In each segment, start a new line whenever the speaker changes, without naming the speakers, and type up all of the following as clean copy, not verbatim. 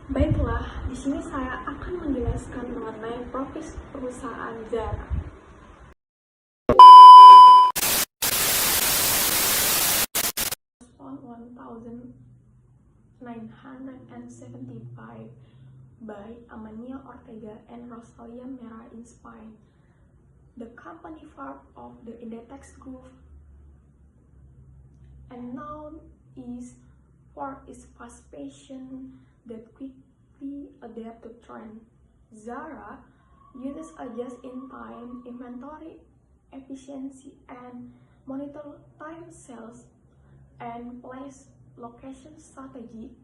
Baiklah, di sini saya akan menjelaskan mengenai profil perusahaan Zara. On 1975 by Amancio Ortega and Rosalia Mera in Spain. The company part of the Inditex Group and known is for its fast fashion that quickly adapt to trend. Zara uses a just-in-time inventory efficiency and monitor time sales and place location strategy.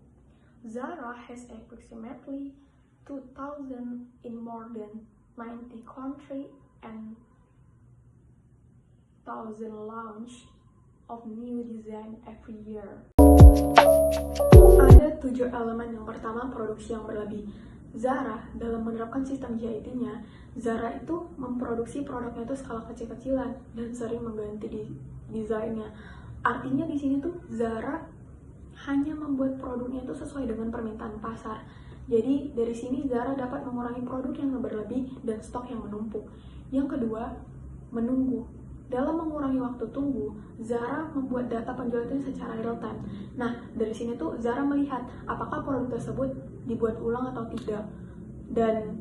Zara has approximately 2,000 in more than 90 countries and 1,000 launch of new design every year. Ada 7 elemen. Yang pertama, produksi yang berlebih. Zara dalam menerapkan sistem JIT-nya, Zara itu memproduksi produknya itu skala kecil-kecilan dan sering mengganti desainnya. Artinya di sini tuh Zara hanya membuat produknya itu sesuai dengan permintaan pasar. Jadi dari sini Zara dapat mengurangi produk yang berlebih dan stok yang menumpuk. Yang kedua, menunggu. Dalam mengurangi waktu tunggu, Zara membuat data penjualan itu secara real time. Nah, dari sini tuh Zara melihat apakah produk tersebut dibuat ulang atau tidak. Dan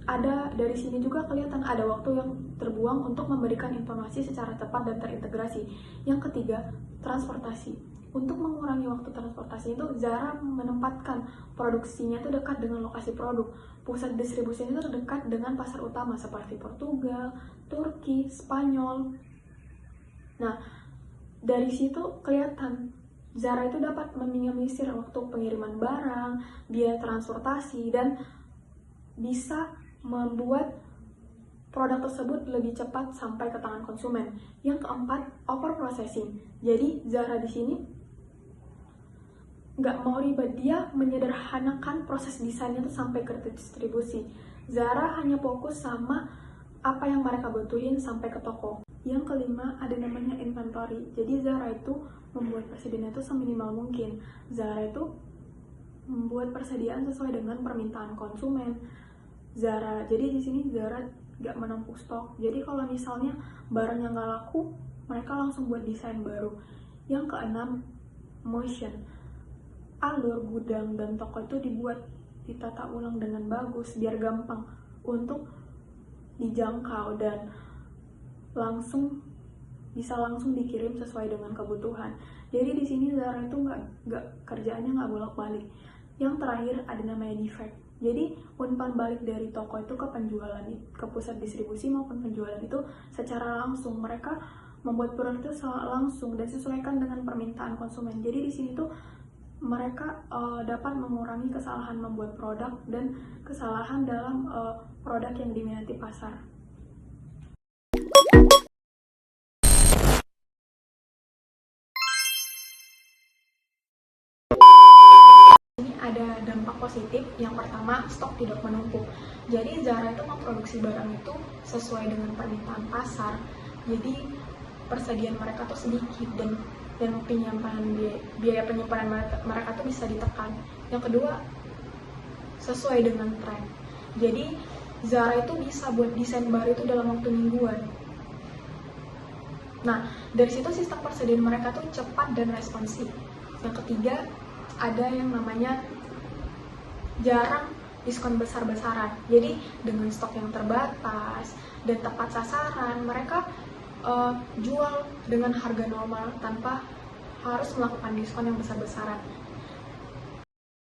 ada dari sini juga kelihatan ada waktu yang terbuang untuk memberikan informasi secara cepat dan terintegrasi. Yang ketiga, transportasi. Untuk mengurangi waktu transportasi itu, Zara menempatkan produksinya itu dekat dengan lokasi produk. Pusat distribusinya itu terdekat dengan pasar utama seperti Portugal, Turki, Spanyol. Nah, dari situ kelihatan Zara itu dapat meminimalisir waktu pengiriman barang, biaya transportasi, dan bisa membuat produk tersebut lebih cepat sampai ke tangan konsumen. Yang keempat, over processing. Jadi Zara di sini nggak mau ribet, dia menyederhanakan proses desainnya itu sampai ke distribusi. Zara hanya fokus sama apa yang mereka butuhin sampai ke toko. Yang kelima, ada namanya inventory. Jadi Zara itu membuat persediaan itu seminimal mungkin. Zara itu membuat persediaan sesuai dengan permintaan konsumen. Jadi di sini Zara nggak menumpuk stok. Jadi kalau misalnya barangnya nggak laku, mereka langsung buat desain baru. Yang keenam, motion. Alur gudang dan toko itu ditata ulang dengan bagus biar gampang untuk dijangkau dan bisa langsung dikirim sesuai dengan kebutuhan. Jadi di sini Zara itu nggak kerjaannya nggak bolak-balik. Yang terakhir ada namanya defect. Jadi umpan balik dari toko itu ke penjualan, ke pusat distribusi maupun penjualan itu secara langsung mereka membuat produk itu langsung dan sesuaikan dengan permintaan konsumen. Jadi di sini tuh mereka dapat mengurangi kesalahan membuat produk dan kesalahan dalam produk yang diminati pasar. Ini ada dampak positif. Yang pertama, stok tidak menumpuk. Jadi Zara itu memproduksi barang itu sesuai dengan permintaan pasar. Jadi persediaan mereka tuh sedikit dan biaya penyimpanan mereka tuh bisa ditekan. Yang kedua, sesuai dengan tren. Jadi Zara itu bisa buat desain baru itu dalam waktu mingguan. Nah, dari situ sistem persediaan mereka tuh cepat dan responsif. Yang ketiga, ada yang namanya jarang diskon besar-besaran. Jadi dengan stok yang terbatas dan tepat sasaran, mereka jual dengan harga normal tanpa harus melakukan diskon yang besar-besaran.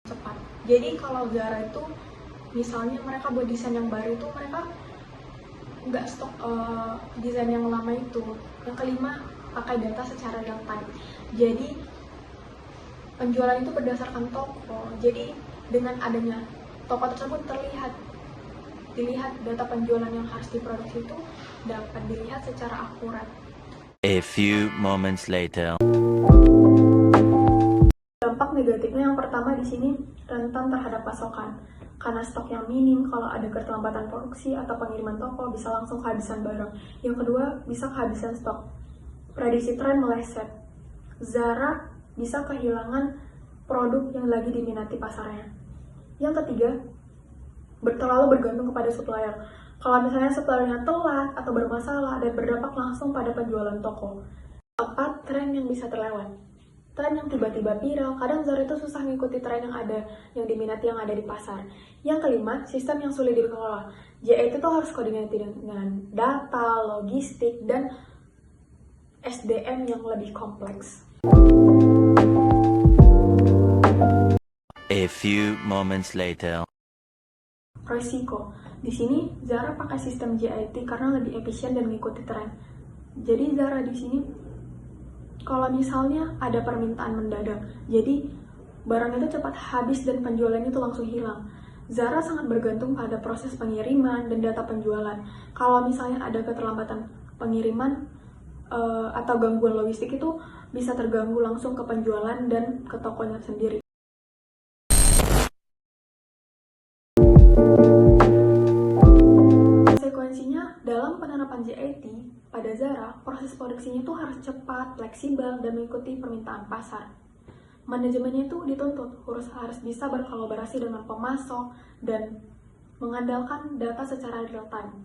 Cepat. Jadi kalau Zara itu misalnya mereka buat desain yang baru itu mereka nggak stok desain yang lama itu. Yang kelima, pakai data secara real time. Jadi penjualan itu berdasarkan toko. Jadi dengan adanya toko tersebut dilihat data penjualan yang harus diproduksi itu dapat dilihat secara akurat.
A few moments later.
Dampak negatifnya yang pertama di sini rentan terhadap pasokan. Karena stok yang minim, kalau ada keterlambatan produksi atau pengiriman toko bisa langsung kehabisan barang. Yang kedua, bisa kehabisan stok. Prediksi tren meleset. Zara bisa kehilangan produk yang lagi diminati pasarnya. Yang ketiga, terlalu bergantung kepada supplier. Kalau misalnya suppliernya telat atau bermasalah dan berdampak langsung pada penjualan toko. Keempat, tren yang bisa terlewat. Tren yang tiba-tiba viral, kadang Zara itu susah mengikuti tren yang diminati yang ada di pasar. Yang kelima, sistem yang sulit dikelola. JIT itu harus koordinasi dengan data, logistik, dan SDM yang lebih kompleks.
A few moments later.
Resiko. Di sini Zara pakai sistem JIT karena lebih efisien dan mengikuti tren. Jadi Zara di sini kalau misalnya ada permintaan mendadak, jadi barang itu cepat habis dan penjualannya itu langsung hilang. Zara sangat bergantung pada proses pengiriman dan data penjualan. Kalau misalnya ada keterlambatan pengiriman atau gangguan logistik itu bisa terganggu langsung ke penjualan dan ke tokonya sendiri. Konsekuensinya, dalam penerapan JIT pada Zara, proses produksinya itu harus cepat, fleksibel, dan mengikuti permintaan pasar. Manajemennya itu dituntut harus bisa berkolaborasi dengan pemasok dan mengandalkan data secara real-time.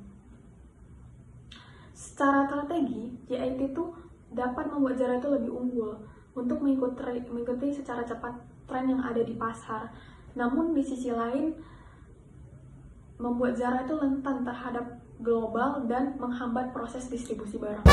Secara strategi, JIT itu dapat membuat Zara itu lebih unggul untuk mengikuti secara cepat tren yang ada di pasar. Namun di sisi lain, membuat Zara itu rentan terhadap global dan menghambat proses distribusi barang.